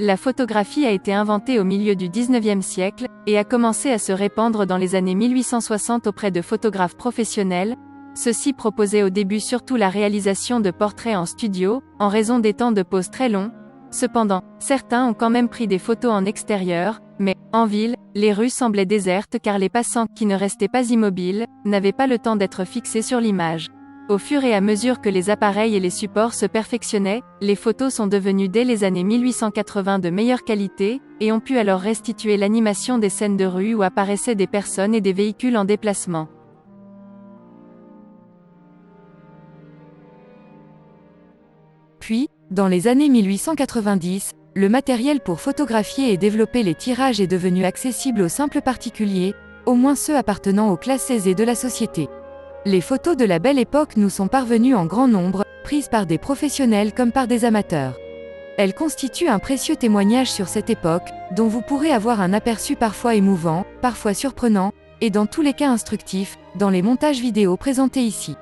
La photographie a été inventée au milieu du XIXe siècle, et a commencé à se répandre dans les années 1860 auprès de photographes professionnels. Ceux-ci proposaient au début surtout la réalisation de portraits en studio, en raison des temps de pose très longs. Cependant, certains ont quand même pris des photos en extérieur, mais, en ville, les rues semblaient désertes car les passants, qui ne restaient pas immobiles, n'avaient pas le temps d'être fixés sur l'image. Au fur et à mesure que les appareils et les supports se perfectionnaient, les photos sont devenues dès les années 1880 de meilleure qualité, et ont pu alors restituer l'animation des scènes de rue où apparaissaient des personnes et des véhicules en déplacement. Puis, dans les années 1890, le matériel pour photographier et développer les tirages est devenu accessible aux simples particuliers, au moins ceux appartenant aux classes aisées de la société. Les photos de la Belle Époque nous sont parvenues en grand nombre, prises par des professionnels comme par des amateurs. Elles constituent un précieux témoignage sur cette époque, dont vous pourrez avoir un aperçu parfois émouvant, parfois surprenant, et dans tous les cas instructif, dans les montages vidéo présentés ici.